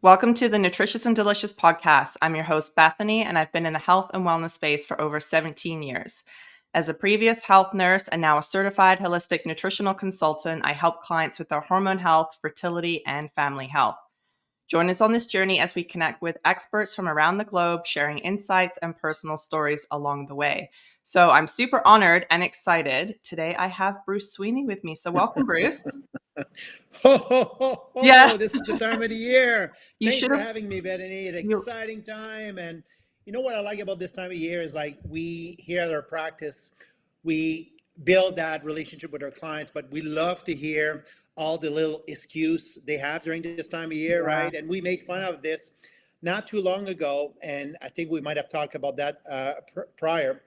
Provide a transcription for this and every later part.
Welcome to the Nutritious and Delicious podcast. I'm your host, Bethany, and I've been in the health and wellness space for over 17 years. As a previous health nurse and now a certified holistic nutritional consultant, I help clients with their hormone health, fertility, and family health. Join us on this journey as we connect with experts from around the globe, sharing insights and personal stories along the way. So I'm super honored and excited. Today I have Bruce Sweeney with me. So welcome, Bruce. Ho, ho, ho, Yeah, ho. This is the time of the year. you Thanks should for have. having me, Bethany. An exciting time. And you know what I like about this time of year is like we here at our practice, we build that relationship with our clients, but we love to hear all the little excuse they have during this time of year, Yeah. right? And we made fun of this not too long ago. And I think we might have talked about that prior.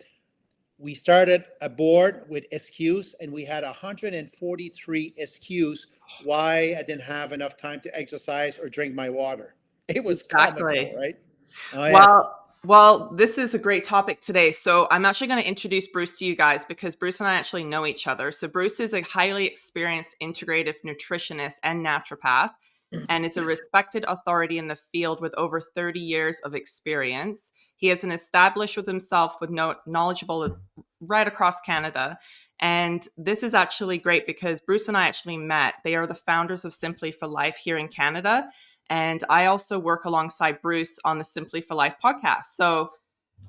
We started a board with excuse, and we had 143 excuse why I didn't have enough time to exercise or drink my water. It was comical, Exactly. right? Oh yes. Well, this is a great topic today. So I'm actually going to introduce Bruce to you guys because Bruce and I actually know each other. So Bruce is a highly experienced integrative nutritionist and naturopath and is a respected authority in the field with over 30 years of experience. He is an established with himself with knowledgeable right across Canada. And this is actually great because Bruce and I actually met. They are the founders of Simply for Life here in Canada. And I also work alongside Bruce on the Simply for Life podcast. So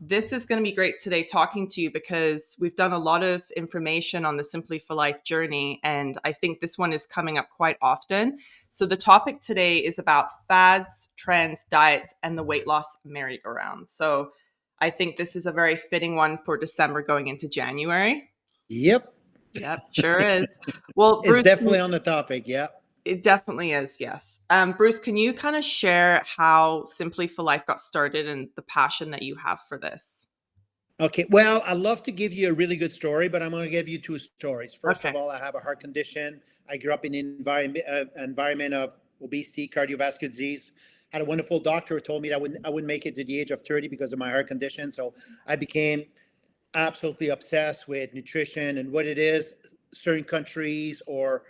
this is going to be great today talking to you because we've done a lot of information on the Simply for Life journey. And I think this one is coming up quite often. So the topic today is about fads, trends, diets, and the weight loss merry-go-round. So I think this is a very fitting one for December going into January. Yep. Yep, sure is. Well, It's Bruce, definitely on the topic. Yeah. it definitely is, yes. Bruce, can you kind of share how Simply for Life got started and the passion that you have for this? Okay. Well, I'd love to give you a really good story, but I'm going to give you two stories. First of Okay. all, I have a heart condition. I grew up in an environment of obesity, cardiovascular disease. Had a wonderful doctor who told me that I wouldn't make it to the age of 30 because of my heart condition. So I became absolutely obsessed with nutrition and what it is. Certain countries or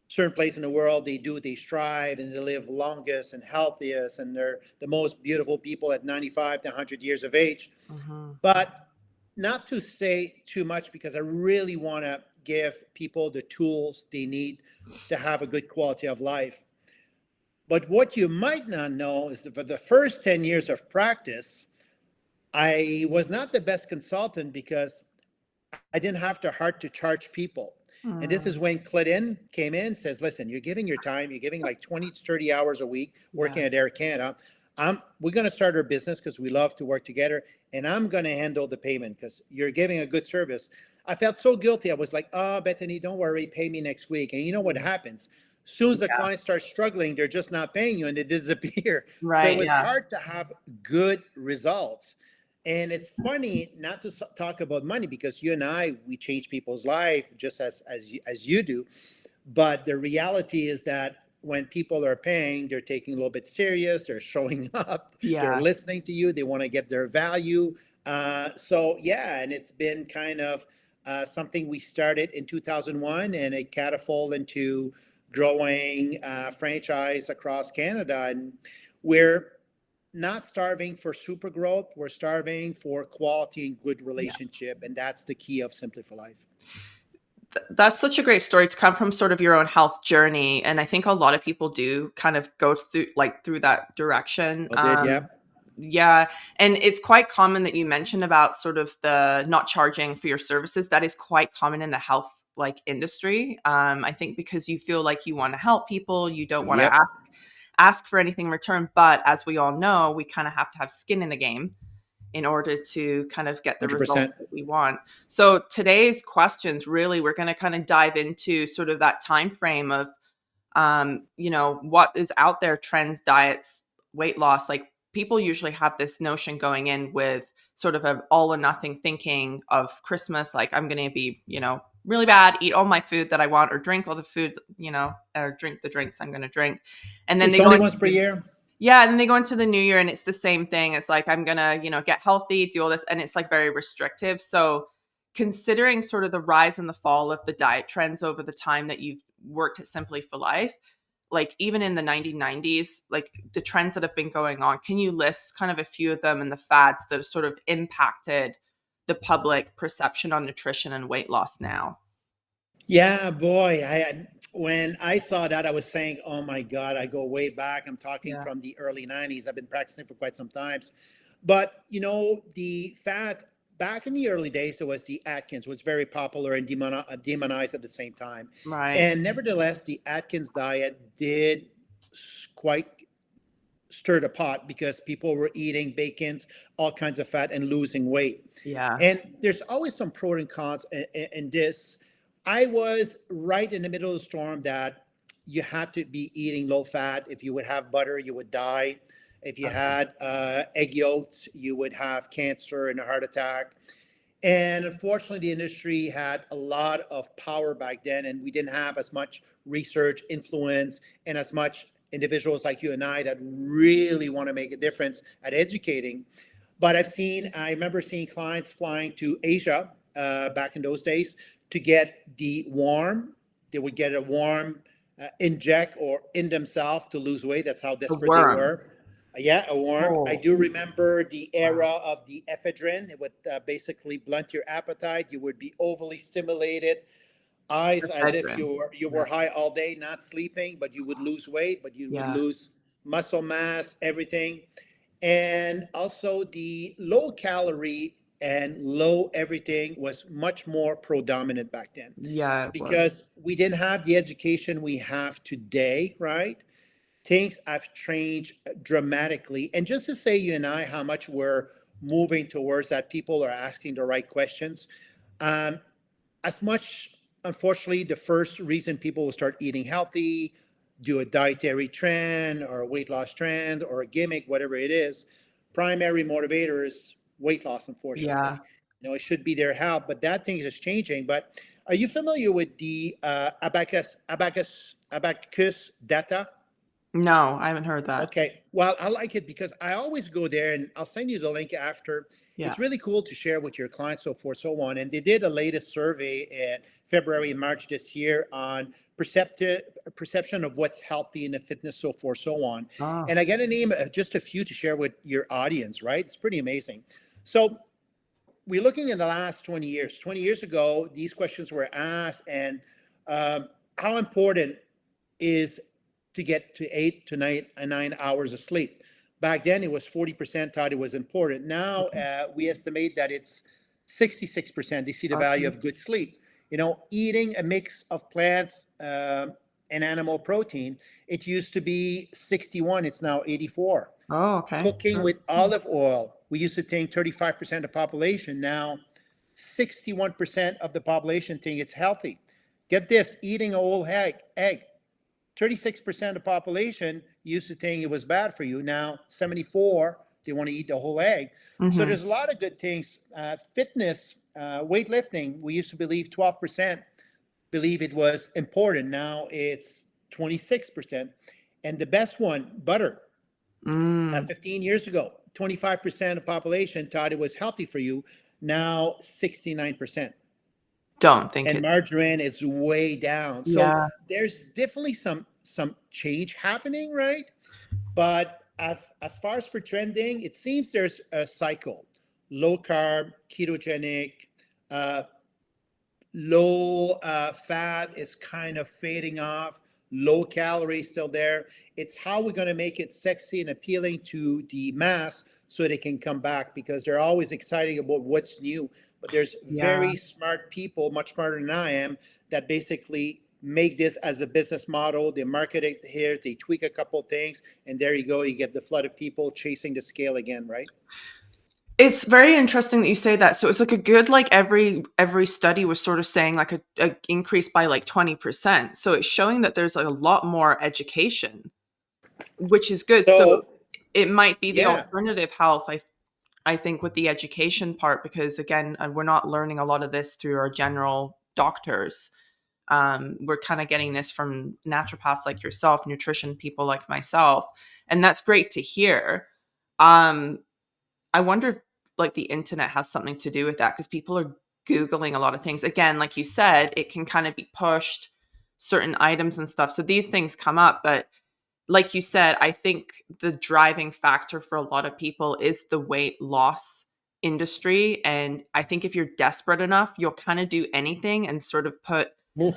certain place in the world, they strive and they live longest and healthiest, and they're the most beautiful people at 95 to 100 years of age. Hmm. But not to say too much because I really want to give people the tools they need to have a good quality of life. But what you might not know is that for the first 10 years of practice, I was not the best consultant because I didn't have the heart to charge people. And this Mm, is when Clinton came in, says, listen, you're giving your time, you're giving like 20 to 30 hours a week yeah. working at Air Canada. We're going to start our business because we love to work together. And I'm going to handle the payment because you're giving a good service. I felt so guilty. I was like, oh, Bethany, don't worry, pay me next week. And you know what happens? As soon as the Yeah. clients start struggling, they're just not paying you and they disappear. So it Right. was Yeah. hard to have good results. And it's funny not to talk about money because you and I, we change people's life just as you do. But the reality is that when people are paying, they're taking a little bit serious. They're showing up. They're Yeah. listening to you. They want to get their value. So yeah, and it's been kind of something we started in 2001, and it catapulted into growing franchise across Canada. And we're not starving for super growth. We're starving for quality and good Yeah. relationship, and that's the key of Simply for Life. That's such a great story to come from sort of your own health journey. And I think a lot of people do kind of go through that direction. I did, yeah. Yeah. And it's quite common that you mentioned about sort of the not charging for your services. That is quite common in the health like industry. I think because you feel like you want to help people, you don't want to Yep, ask for anything in return. But as we all know, we kind of have to have skin in the game in order to kind of get the results 100%. that we want. So today's questions really we're going to kind of dive into sort of that time frame of what is out there, trends, diets, weight loss. Like people usually have this notion going in with sort of an all or nothing thinking of Christmas, like I'm going to be, really bad, eat all my food that I want or drink all the food, or drink the drinks I'm going to drink. And then It's they go only into once per year. yeah, and then they go into the new year and it's the same thing. It's like, I'm gonna, get healthy, do all this, and it's like very restrictive. So considering sort of the rise and the fall of the diet trends over the time that you've worked at Simply for Life, like even in the 1990s, like the trends that have been going on, can you list kind of a few of them and the fads that have sort of impacted the public perception on nutrition and weight loss now? Yeah, boy. When I saw that, I was saying, "Oh my God!" I go way back. I'm talking Yeah. from the early '90s. I've been practicing for quite some times, but the fat back in the early days, it was the Atkins was very popular and demonized at the same time. Right. And nevertheless, the Atkins diet did quite stir the pot because people were eating bacons, all kinds of fat, and losing weight. Yeah. And there's always some pro and cons in this. I was right in the middle of the storm that you had to be eating low fat. If you would have butter, you would die. If you Okay. had egg yolks, you would have cancer and a heart attack. And unfortunately, the industry had a lot of power back then, and we didn't have as much research influence and as much individuals like you and I that really want to make a difference at educating. But I remember seeing clients flying to Asia back in those days to get the worm. They would get a worm inject or in themselves to lose weight. That's how The desperate they worm. were. Yeah, a worm. I Oh, do remember the era wow. of the ephedrine. It would basically blunt your appetite. You would be overly stimulated, eyes as if Ephedrine. you Yeah. were high all day, not sleeping, but you would lose weight, but you would Yeah. lose muscle mass, everything. And also the low calorie and low everything was much more predominant back then Yeah, it was. because we didn't have the education we have today, right? Things have changed dramatically. And just to say, you and I, how much we're moving towards that, people are asking the right questions. Um, as much, unfortunately, the first reason people will start eating healthy, do a dietary trend or a weight loss trend or a gimmick, whatever it is, primary motivator is weight loss, Yeah. unfortunately. It should be their health, but that thing is changing. But are you familiar with the abacus data? No, I haven't heard that. Okay. Well, I like it because I always go there and I'll send you the link after. Yeah. It's really cool to share with your clients, so forth, so on. And they did a latest survey in February and March this year on perception of what's healthy in the fitness, so forth, so on. Oh, And I got to name just a few to share with your audience, right? It's pretty amazing. So we're looking at the last 20 years. 20 years ago, these questions were asked, and how important is to get to 8 to 9 hours of sleep. Back then, it was 40% thought it was important. Now, we estimate that it's 66%. They see the value okay. of good sleep. Eating a mix of plants and animal protein, it used to be 61, it's now 84. Oh, okay. Cooking with olive oil, we used to think 35% of the population. Now, 61% of the population think it's healthy. Get this, eating a whole egg, 36% of the population used to think it was bad for you. Now 74, they want to eat the whole egg. So Mm-hmm. there's a lot of good things. Fitness, weightlifting, we used to believe 12% believe it was important. Now it's 26%. And the best one, butter. Mm, 15 years ago, 25% of the population thought it was healthy for you. Now 69%. don't think And it. margarine is way down. So Yeah. there's definitely some change happening, right? But as far as for trending, it seems there's a cycle: low carb, ketogenic, uh, low fat is kind of fading off. Low calorie still there. It's how we're going to make it sexy and appealing to the mass so they can come back because they're always excited about what's new. But there's Yeah. very smart people, much smarter than I am, that basically make this as a business model. They market it here, they tweak a couple things, and there you go. You get the flood of people chasing the scale again, right? It's very interesting that you say that. So it's like a good, like every study was sort of saying like a increase by like 20%. So it's showing that there's like a lot more education, which is good. So So, it might be the yeah. alternative health. I think with the education part, because again, we're not learning a lot of this through our general doctors. We're kind of getting this from naturopaths like yourself, nutrition people like myself, and that's great to hear. Um, I wonder if like the internet has something to do with that because people are Googling a lot of things. Again, like you said, it can kind of be pushed. certain items and stuff. So these things come up, but like you said, I think the driving factor for a lot of people is the weight loss industry. And I think if you're desperate enough, you'll kind of do anything and sort of put Oof.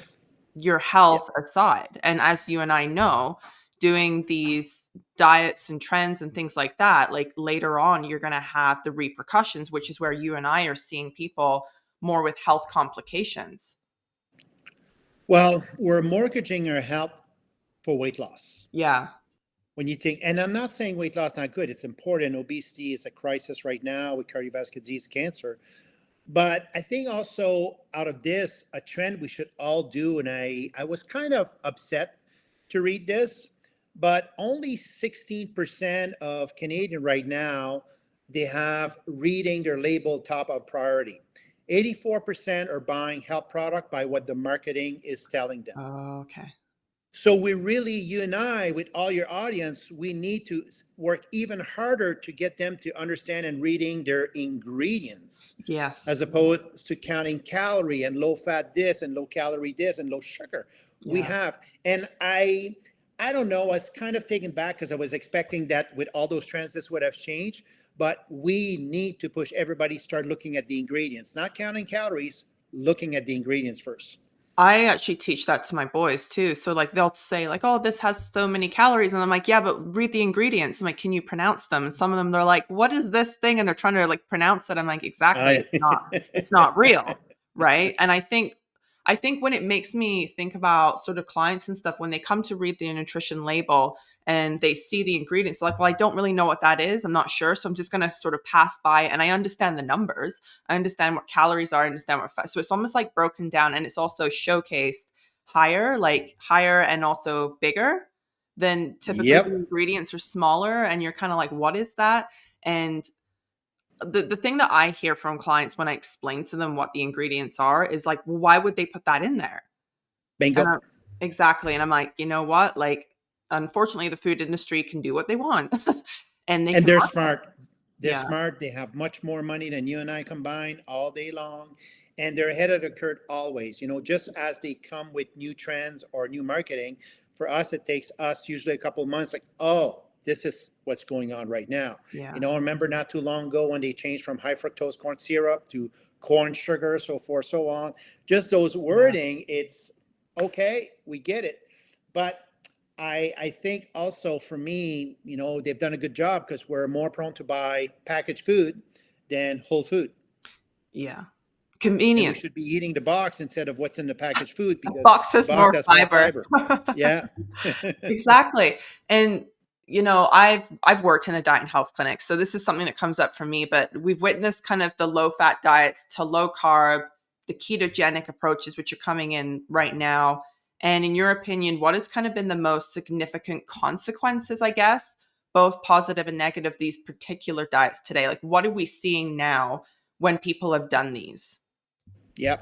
your Yeah. health aside. And as you and I know, doing these diets and trends and things like that, like later on, you're going to have the repercussions, which is where you and I are seeing people more with health complications. Well, we're mortgaging our health for weight loss. Yeah. When you think, and I'm not saying weight loss is not good, it's important. Obesity is a crisis right now with cardiovascular disease, cancer. But I think also out of this, a trend we should all do, and I was kind of upset to read this, but only 16% of Canadian right now, they have reading their label top of priority. 84% are buying health product by what the marketing is telling them. Okay. So we really, you and I, with all your audience, we need to work even harder to get them to understand and reading their ingredients, as Yes. opposed to counting calorie and low fat this and low calorie this and low sugar. We Yeah. have, and I don't know, I was kind of taken back because I was expecting that with all those trends, this would have changed. But we need to push everybody start looking at the ingredients, not counting calories, looking at the ingredients first. I actually teach that to my boys too. So like they'll say like, "Oh, this has so many calories," and I'm like, "Yeah, but read the ingredients." I'm like, "Can you pronounce them?" And some of them they're like, "What is this thing?" And they're trying to like pronounce it. I'm like, "Exactly. I It's not real." Right? And I think when it makes me think about sort of clients and stuff when they come to read the nutrition label and they see the ingredients like, "Well, I don't really know what that is. I'm not sure, so I'm just going to sort of pass by." And I understand the numbers. I understand what calories are, I understand what fat. So it's almost like broken down and it's also showcased higher, like higher and also bigger than typically the Yep. ingredients are smaller. And you're kind of like, what is that? And the thing that I hear from clients when I explain to them what the ingredients are is like, well, why would they put that in there? And Bingo. exactly. And I'm like, you know what? Like, unfortunately, the food industry can do what they want and they And can they're market. smart. They're Yeah. smart. They have much more money than you and I combined all day long. And they're ahead of the curve always. Just as they come with new trends or new marketing, for us, it takes us usually a couple of months, like, oh, this is what's going on right now. Yeah. I remember not too long ago when they changed from high fructose corn syrup to corn sugar, so forth, so on. Just those Yeah. wording, it's okay, we get it. But I think also for me, they've done a good job because we're more prone to buy packaged food than whole food. Yeah. And we Convenient. should be eating the box instead of what's in the packaged food A because box the has box more has more fiber. fiber. Yeah. Exactly. And I've worked in a diet and health clinic, so this is something that comes up for me, but we've witnessed kind of the low fat diets to low carb, the ketogenic approaches which are coming in right now. And in your opinion, what has kind of been the most significant consequences, I guess, both positive and negative, these particular diets today? Like what are we seeing now when people have done these? Yeah.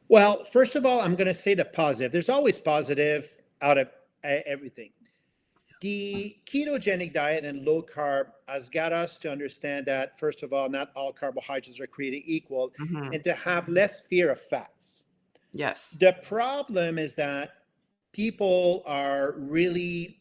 Well, first of all, I'm going to say the positive. There's always positive out of everything. The ketogenic diet and low carb has got us to understand that, first of all, not all carbohydrates are created equal Hmm. and to have less fear of fats. Yes. The problem is that people are really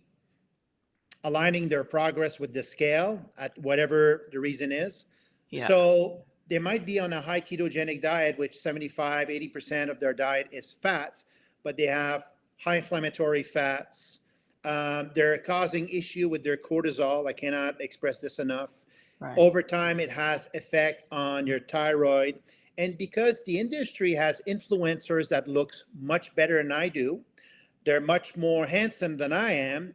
aligning their progress with the scale at whatever the reason is. Yeah. So they might be on a high ketogenic diet, which 75, 80% of their diet is fats, but they have high inflammatory fats. They're causing issue with their cortisol. I cannot express this enough. Right. Over time, it has effect on your thyroid. And because the industry has influencers that looks much better than I do, they're much more handsome than I am.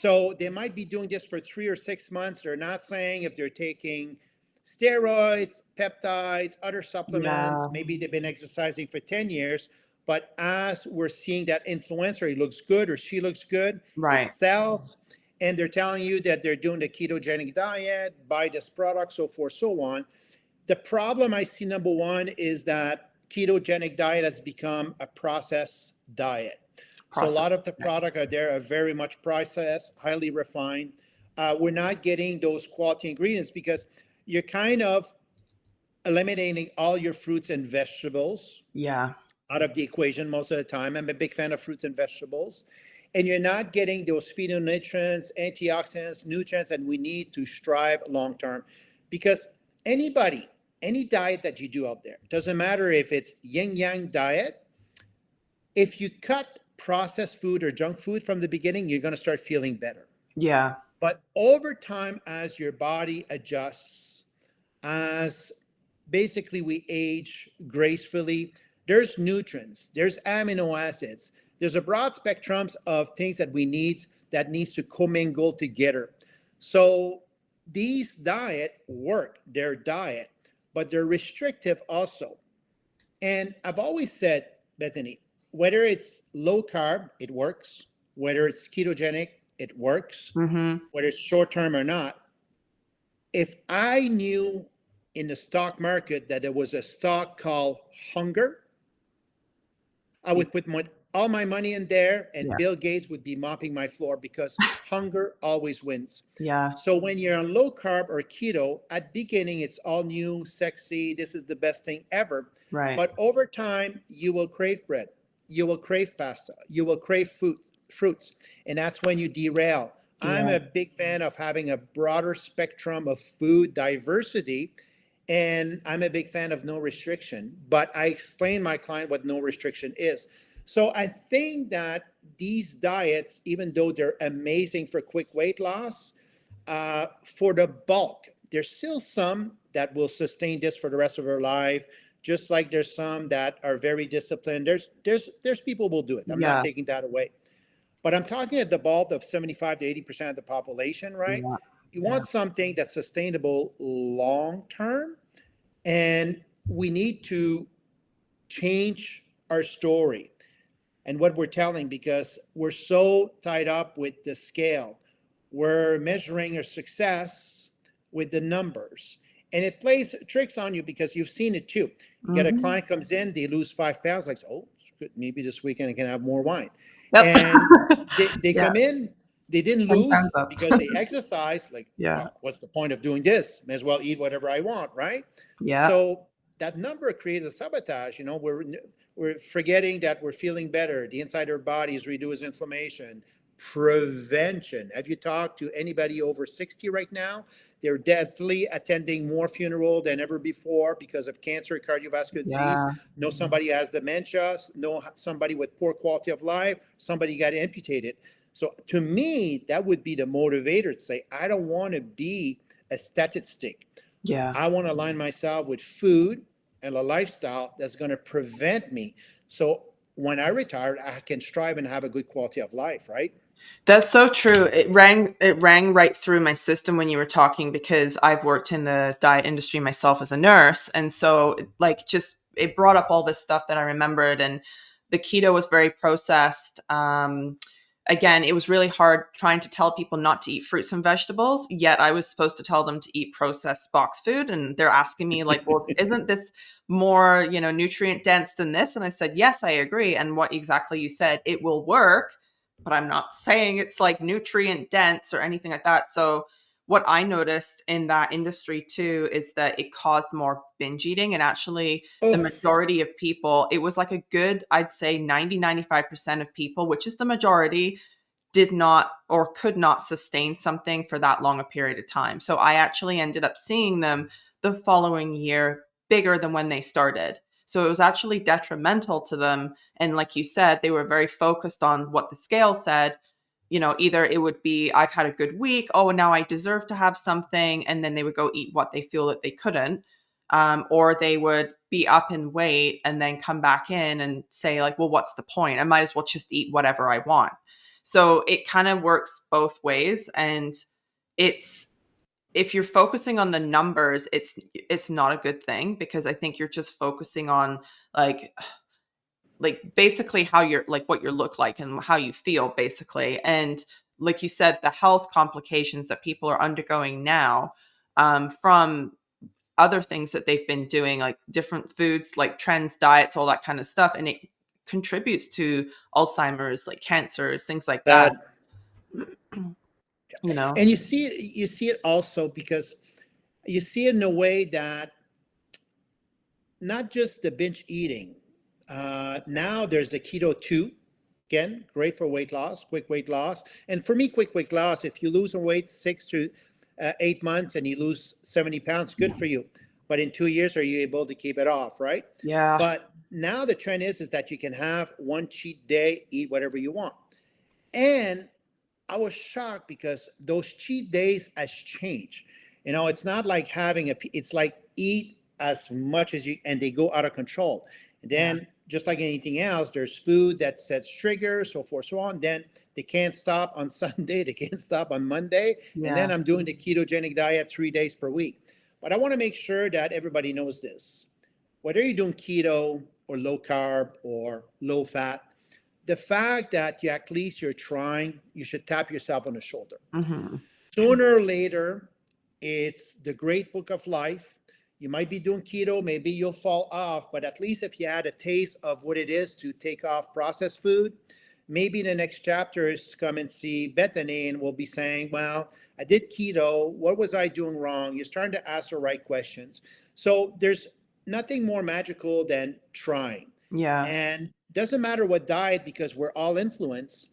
So they might be doing this for 3 or 6 months. They're not saying if they're taking steroids, peptides, other supplements. Yeah. Maybe they've been exercising for 10 years. But as we're seeing that influencer, he looks good or she looks good, it Right. sells. And they're telling you that they're doing the ketogenic diet, buy this product, so forth, so on. The problem I see, number one, is that ketogenic diet has become a processed diet. So a Process. lot of the product out there are very much processed, highly refined. We're not getting those quality ingredients because you're kind of eliminating all your fruits and vegetables. Yeah. out of the equation most of the time. I'm a big fan of fruits and vegetables. And you're not getting those phytonutrients, antioxidants, nutrients that we need to strive long term. Because anybody, any diet that you do out there, doesn't matter if it's yin yang diet, if you cut processed food or junk food from the beginning, you're going to start feeling better. Yeah. But over time, as your body adjusts, as basically we age gracefully, there's nutrients, there's amino acids, there's a broad spectrum of things that we need that needs to commingle together. So these diet work, their diet, but they're restrictive also. And I've always said, Bethany, whether it's low carb, it works. Whether it's ketogenic, it works. Mm-hmm. Whether it's short term or not. If I knew in the stock market that there was a stock called hunger, I would put all my money in there, and Yeah. Bill Gates would be mopping my floor because hunger always wins. Yeah. So when you're on low carb or keto, at beginning, it's all new, sexy. This is the best thing ever. Right. But over time, you will crave bread. You will crave pasta. You will crave fruits. And that's when you derail. I'm a big fan of having a broader spectrum of food diversity. And I'm a big fan of no restriction. But I explain my client what no restriction is. So I think that these diets, even though they're amazing for quick weight loss, for the bulk, there's still some that will sustain this for the rest of their life. Just like there's some that are very disciplined. There's people who will do it. I'm not taking that away. But I'm talking at the bulk of 75 to 80% of the population, right? Yeah. You want something that's sustainable long term. And we need to change our story and what we're telling, because we're so tied up with the scale. We're measuring our success with the numbers. And it plays tricks on you because you've seen it too. You get a client comes in, they lose 5 pounds, like, oh, maybe this weekend I can have more wine. Yep. And they come in, they didn't lose up. because they exercise. Like, Yeah. well, what's the point of doing this? May as well eat whatever I want, right? Yeah. So that number creates a sabotage. You know, we're forgetting that we're feeling better. The inside of our bodies reduce inflammation. Prevention. Have you talked to anybody over 60 right now? They're definitely attending more funeral than ever before because of cancer, cardiovascular disease. Know somebody has dementia, know somebody with poor quality of life, somebody got amputated. So to me, that would be the motivator to say, I don't want to be a statistic. Yeah. I want to align myself with food and a lifestyle that's going to prevent me. So when I retire, I can strive and have a good quality of life, right? That's so true. It rang right through my system when you were talking, because I've worked in the diet industry myself as a nurse. And so like just it brought up all this stuff that I remembered, and the keto was very processed. Again, it was really hard trying to tell people not to eat fruits and vegetables, yet I was supposed to tell them to eat processed box food. And they're asking me like, well, isn't this more, nutrient dense than this? And I said, yes, I agree. And what exactly you said, it will work, but I'm not saying it's like nutrient dense or anything like that. So what I noticed in that industry too is that it caused more binge eating. And actually the majority of people, it was like a good, I'd say 95% of people, which is the majority, did not or could not sustain something for that long a period of time. So I actually ended up seeing them the following year bigger than when they started. So it was actually detrimental to them. And like you said, they were very focused on what the scale said. Either it would be, I've had a good week. Oh, now I deserve to have something. And then they would go eat what they feel that they couldn't. Or they would be up in weight and then come back in and say like, well, what's the point? I might as well just eat whatever I want. So it kind of works both ways. And if you're focusing on the numbers, it's not a good thing, because I think you're just focusing on like basically how you're like what you look like and how you feel basically. And like you said, the health complications that people are undergoing now, from other things that they've been doing, like different foods, like trends, diets, all that kind of stuff. And it contributes to Alzheimer's, like cancers, things like that. That and you see it also because you see it in a way that not just the binge eating. Now there's the keto 2. Again, great for weight loss, quick weight loss. And for me, quick weight loss, if you lose weight 6 to 8 months and you lose 70 pounds, good for you. But in 2 years, are you able to keep it off, right? Yeah. But now the trend is that you can have one cheat day, eat whatever you want. And I was shocked because those cheat days has changed. It's not like it's like eat as much as you, and they go out of control. And Yeah. then, just like anything else, there's food that sets triggers, so forth, so on. Then they can't stop on Sunday, they can't stop on Monday. And Yeah. then I'm doing the ketogenic diet 3 days per week. But I want to make sure that everybody knows this. Whether you're doing keto or low carb or low fat, the fact that at least you're trying, you should tap yourself on the shoulder. Mm-hmm. Sooner or later, it's the great book of life. You might be doing keto, maybe you'll fall off, but at least if you had a taste of what it is to take off processed food, maybe the next chapter is come and see Bethany and we'll be saying, well, I did keto. What was I doing wrong? You're starting to ask the right questions. So there's nothing more magical than trying. Yeah. And doesn't matter what diet, because we're all influenced.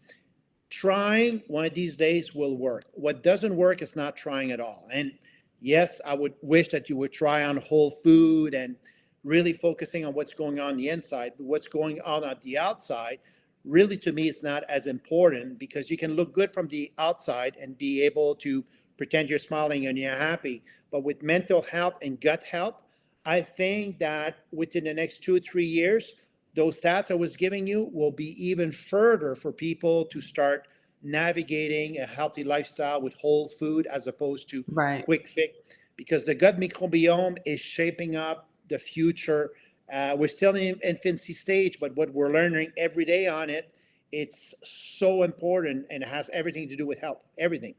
Trying one of these days will work. What doesn't work is not trying at all. And yes, I would wish that you would try on whole food and really focusing on what's going on the inside, but what's going on at the outside, really to me, it's not as important, because you can look good from the outside and be able to pretend you're smiling and you're happy. But with mental health and gut health, I think that within the next 2 or 3 years, those stats I was giving you will be even further for people to start navigating a healthy lifestyle with whole food as opposed to Right. quick fix, because the gut microbiome is shaping up the future. We're still in infancy stage, but what we're learning every day on it, it's so important, and it has everything to do with health, everything.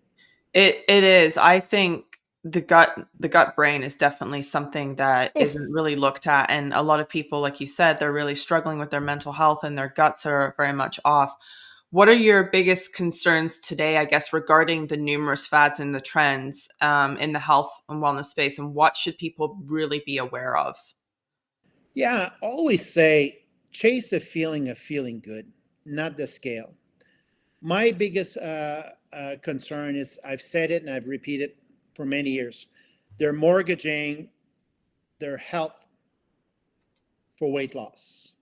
It is. I think the gut brain is definitely something that Oh, isn't really looked at, and a lot of people, like you said, they're really struggling with their mental health and their guts are very much off. What are your biggest concerns today, I guess, regarding the numerous fads and the trends in the health and wellness space, and what should people really be aware of? yeah, always say chase the feeling of feeling good, not the scale. My biggest concern is, I've said it and I've repeated for many years, they're mortgaging their health for weight loss.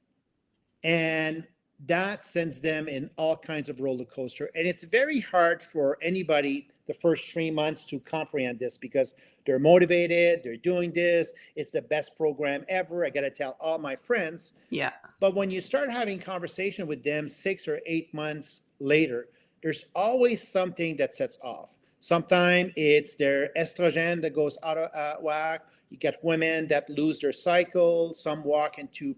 And that sends them in all kinds of roller coaster. And it's very hard for anybody the first 3 months to comprehend this, because they're motivated, they're doing this, it's the best program ever. I got to tell all my friends. Yeah. But when you start having conversation with them 6 or 8 months later, there's always something that sets off. Sometimes it's their estrogen that goes out of whack. You get women that lose their cycle. Some walk into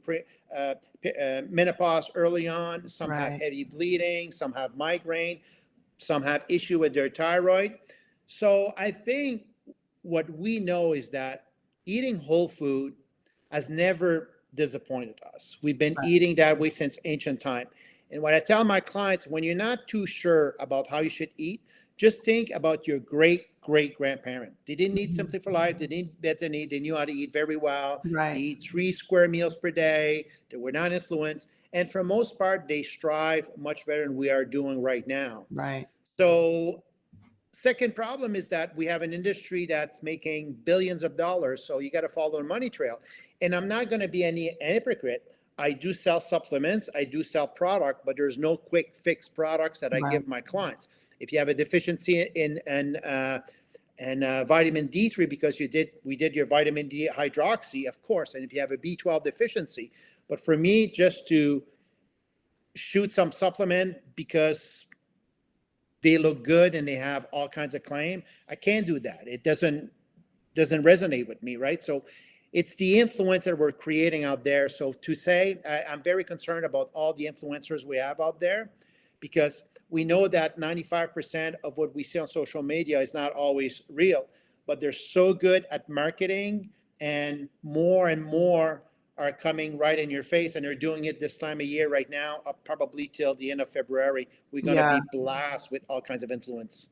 menopause early on. Some have Right. heavy bleeding. Some have migraine. Some have issue with their thyroid. So I think what we know is that eating whole food has never disappointed us. We've been Right. eating that way since ancient time. And what I tell my clients, when you're not too sure about how you should eat, just think about your great great grandparent. They didn't eat Mhm. simply for life. They didn't Bethany. They knew how to eat very well. They Right. eat 3 square meals per day. They were not influenced. And for the most part, they strive much better than we are doing right now. Right. So second problem is that we have an industry that's making billions of dollars, so you got to follow the money trail. And I'm not going to be any hypocrite. I do sell supplements, I do sell product, but there's no quick fix products that I Right. give my clients. If you have a deficiency in vitamin D3 because we did your vitamin D hydroxy, of course, and if you have a B12 deficiency. But for me, just to shoot some supplement because they look good and they have all kinds of claim, I can't do that. It doesn't resonate with me, right? So it's the influence that we're creating out there. So to say, I'm very concerned about all the influencers we have out there, because we know that 95% of what we see on social media is not always real, but they're so good at marketing, and more are coming right in your face, and they're doing it this time of year right now, probably till the end of February. We're going to Yeah. be blasted with all kinds of influence.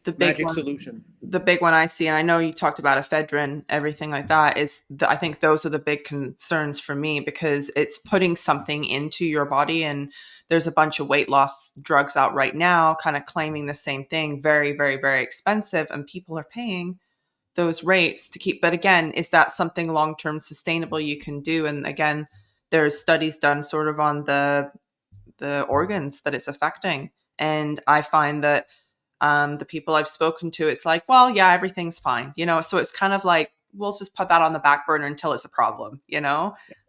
The big Magic one solution. the big one I see, and I know you talked about ephedrine, everything like that, I think those are the big concerns for me because it's putting something into your body. And there's a bunch of weight loss drugs out right now kind of claiming the same thing, very, very, very expensive. And people are paying those rates to keep. But again, is that something long-term sustainable you can do? And again, there's studies done sort of on the organs that it's affecting. And I find that the people I've spoken to, it's like, well, yeah, everything's fine, so it's kind of like, we'll just put that on the back burner until it's a problem,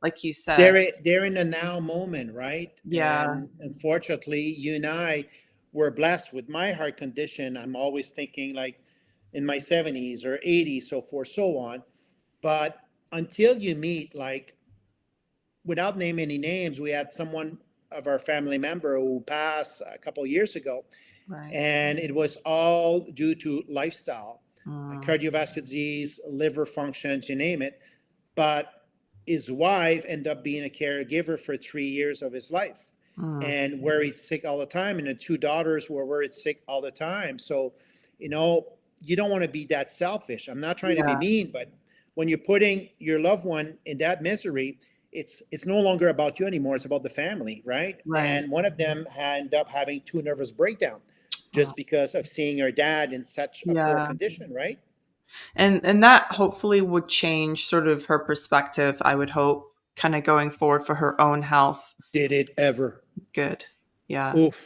like you said. They're in the now moment, right? Yeah. And unfortunately, you and I were blessed with my heart condition. I'm always thinking like in my 70s or 80s, so forth, so on. But until you meet, like, without naming any names, we had someone of our family member who passed a couple of years ago, Right. and it was all due to lifestyle, Mm, cardiovascular disease, liver functions, you name it. But his wife ended up being a caregiver for 3 years of his life, mm, and worried sick all the time. And the two daughters were worried sick all the time. So, you know, you don't want to be that selfish. I'm not trying to be yeah. mean, but when you're putting your loved one in that misery, it's no longer about you anymore. It's about the family, right? Right. And one of them ended up having two nervous breakdown Oh, just because of seeing her dad in such a poor yeah. condition, right? And that hopefully would change sort of her perspective, I would hope, kind of going forward for her own health. Did it ever? Good. Yeah. Oof.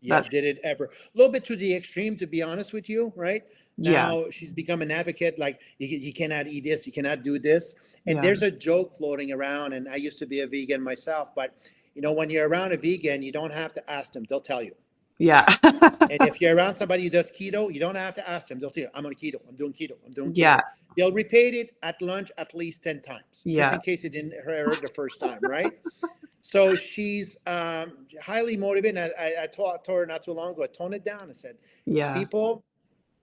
Yeah, That's did it ever? A little bit to the extreme, to be honest with you, right? yeah. Now she's become an advocate, like you cannot eat this, you cannot do this. And Yeah. there's a joke floating around, and I used to be a vegan myself, but when you're around a vegan, you don't have to ask them, they'll tell you. Yeah. And if you're around somebody who does keto, you don't have to ask them. They'll tell you, I'm on keto, I'm doing keto, I'm doing keto. Yeah. They'll repeat it at lunch at least 10 times, just Yeah. in case you didn't hear it the first time, right? So she's highly motivated. And I told her not too long ago, I toned it down. I said, because Yeah. people,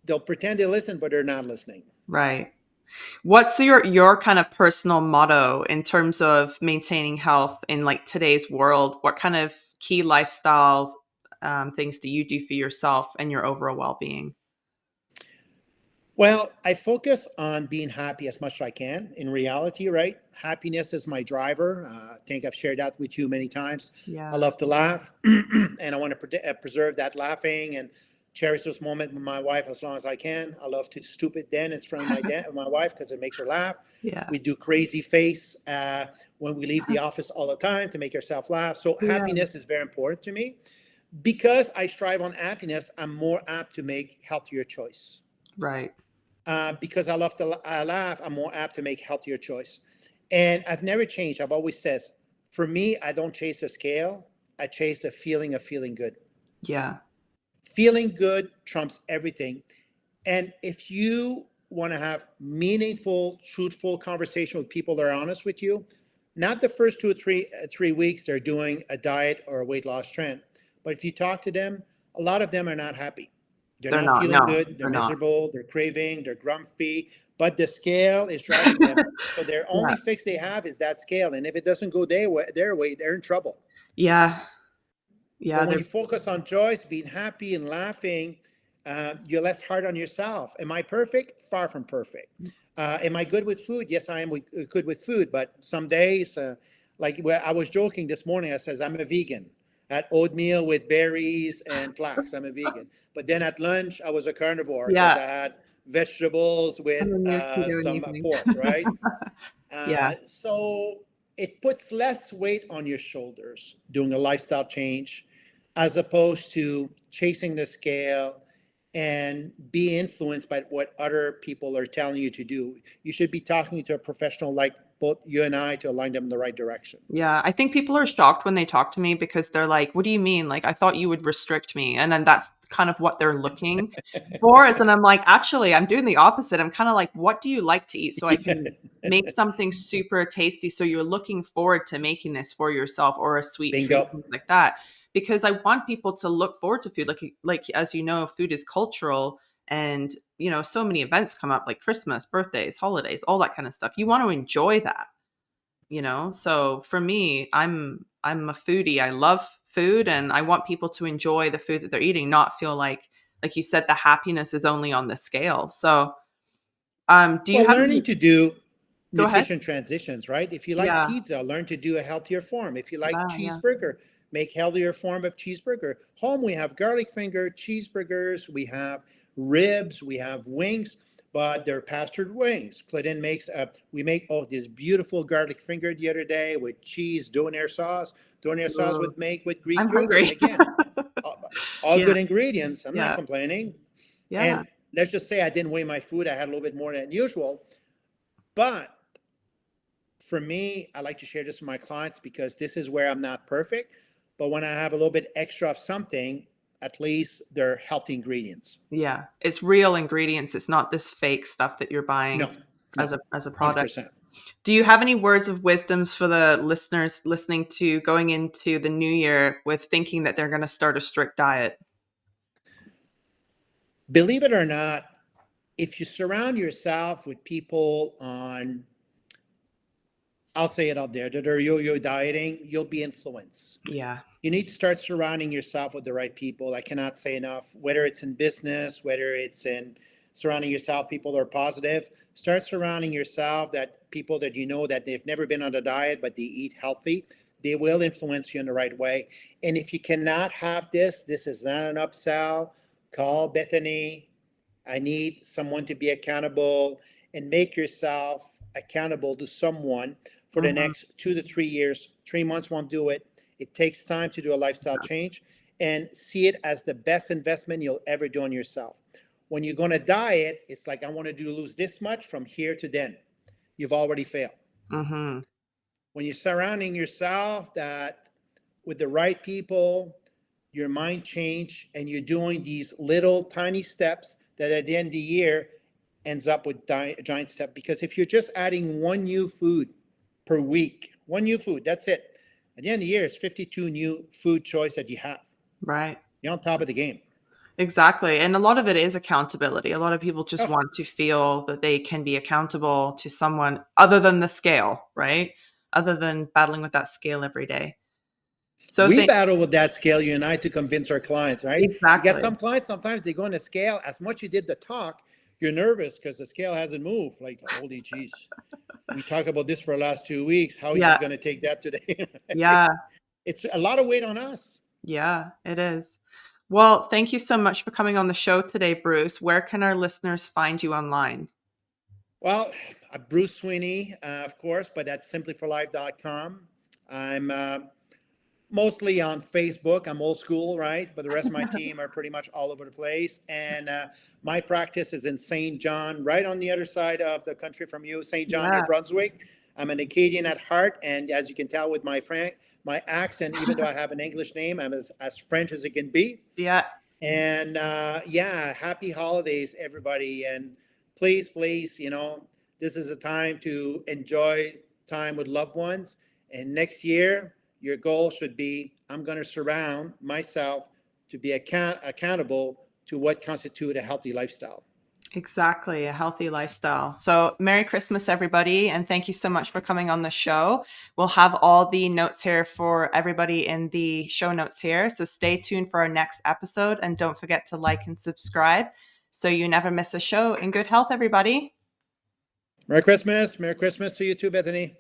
they'll pretend they listen, but they're not listening. Right. What's your kind of personal motto in terms of maintaining health in like today's world? What kind of key lifestyle things do you do for yourself and your overall well-being? Well, I focus on being happy as much as I can in reality, right? Happiness is my driver. I think I've shared that with you many times. I Yeah. love to laugh, and I want to preserve that laughing and cherish those moments with my wife as long as I can. I love to stupid dance in front of my wife because it makes her laugh. Yeah. We do crazy face when we leave the office all the time to make ourselves laugh. So Yeah. happiness is very important to me. Because I strive on happiness, I'm more apt to make healthier choice. Right. Because I love to laugh, I'm more apt to make healthier choice. And I've never changed. I've always said, for me, I don't chase a scale. I chase the feeling of feeling good. Yeah. Feeling good trumps everything. And if you want to have meaningful, truthful conversation with people that are honest with you, not the first 2 or 3 weeks they're doing a diet or a weight loss trend, but if you talk to them, a lot of them are not happy. They're They're not not. feeling No, good. They're they're not. miserable. They're craving. They're grumpy. But the scale is driving them. So their Yeah. only fix they have is that scale. And if it doesn't go their way, they're in trouble. Yeah. But Yeah. when They're you focus on joy, being happy and laughing, you're less hard on yourself. Am I perfect? Far from perfect. Am I good with food? Yes, I am good with food. But some days, I was joking this morning, I says I'm a vegan. At oatmeal with berries and flax, I'm a vegan. But then at lunch, I was a carnivore because yeah. I had vegetables with And then you're keto in the some evening. pork, right? Yeah. So it puts less weight on your shoulders doing a lifestyle change as opposed to chasing the scale and be influenced by what other people are telling you to do. You should be talking to a professional like both you and I to align them in the right direction. Yeah, I think people are shocked when they talk to me because they're like, "What do you mean? Like, I thought you would restrict me." And then that's kind of what they're looking for. And I'm like, actually, I'm doing the opposite. I'm kind of like, what do you like to eat so I Yeah. can make something super tasty so you're looking forward to making this for yourself or a sweet treat, Bingo. things like that. Because I want people to look forward to food. Like as you know, food is cultural and so many events come up like Christmas, birthdays, holidays, all that kind of stuff. You want to enjoy that. So for me, I'm a foodie. I love food, and I want people to enjoy the food that they're eating, not feel like you said, the happiness is only on the scale. So do you Well, have learning any? to do Go ahead. nutrition transitions, right? If you like Yeah. pizza, learn to do a healthier form. If you like Yeah. cheeseburger, make healthier form of cheeseburger. Home, we have garlic finger cheeseburgers, we have ribs, we have wings, but they're pastured wings. Clinton makes we make this beautiful garlic finger the other day with cheese, donair sauce. Donair sauce Ooh, would make with Greek I'm yogurt. hungry. Again, all Yeah. good ingredients. I'm not Yeah. complaining. Yeah. And let's just say I didn't weigh my food. I had a little bit more than usual. But for me, I like to share this with my clients because this is where I'm not perfect. But when I have a little bit extra of something, at least they're healthy ingredients. Yeah. It's real ingredients. It's not this fake stuff that you're No, buying no, as a product. 100%. Do you have any words of wisdoms for the listeners listening to going into the new year with thinking that they're going to start a strict diet? Believe it or not, if you surround yourself with people on, I'll say it out there, that are yo-yo dieting, you'll be influenced. Yeah. You need to start surrounding yourself with the right people. I cannot say enough, whether it's in business, whether it's in surrounding yourself people that are positive. Start surrounding yourself that people that you know that they've never been on a diet but they eat healthy. They will influence you in the right way. And if you cannot have this is not an upsell. Call Bethany. I need someone to be accountable, and make yourself accountable to someone for the Hmm. next 2 to 3 years. 3 months won't do it. It takes time to do a lifestyle change, and see it as the best investment you'll ever do on yourself. When you're going to diet, it's like, I want to lose this much from here to then. You've already failed. Hmm. When you're surrounding yourself that with the right people, your mind change, and you're doing these little tiny steps that at the end of the year ends up with a giant step. Because if you're just adding one new food per week, one new food, that's it. At the end of the year, it's 52 new food choice that you have. Right. You're on top of the game. Exactly. And a lot of it is accountability. A lot of people just Oh, want to feel that they can be accountable to someone other than the scale, right? Other than battling with that scale every day. So we think battle with that scale, you and I, to convince our clients, right? You get exactly. some clients, sometimes they go on the scale. As much you did the talk, you're nervous because the scale hasn't moved. Like, holy jeez, we talk about this for the last 2 weeks. How is he Yeah. going to take that today? Yeah. It's a lot of weight on us. Yeah, it is. Well, thank you so much for coming on the show today, Bruce. Where can our listeners find you online? Well, Bruce Sweeney, of course, but that's simplyforlife.com. I'm mostly on Facebook. I'm old school, right? But the rest of my team are pretty much all over the place. And my practice is in St. John, right on the other side of the country from you, St. John, New Yeah. Brunswick. I'm an Acadian at heart, and as you can tell with my accent, even though I have an English name, I'm as French as it can be. Yeah. And yeah, happy holidays, everybody. And please, please, this is a time to enjoy time with loved ones. And next year, your goal should be, I'm going to surround myself to be accountable to what constitutes a healthy lifestyle. Exactly, a healthy lifestyle. So, Merry Christmas, everybody, and thank you so much for coming on the show. We'll have all the notes here for everybody in the show notes here. So, stay tuned for our next episode, and don't forget to like and subscribe so you never miss a show. In good health, everybody. Merry Christmas. Merry Christmas to you too, Bethany.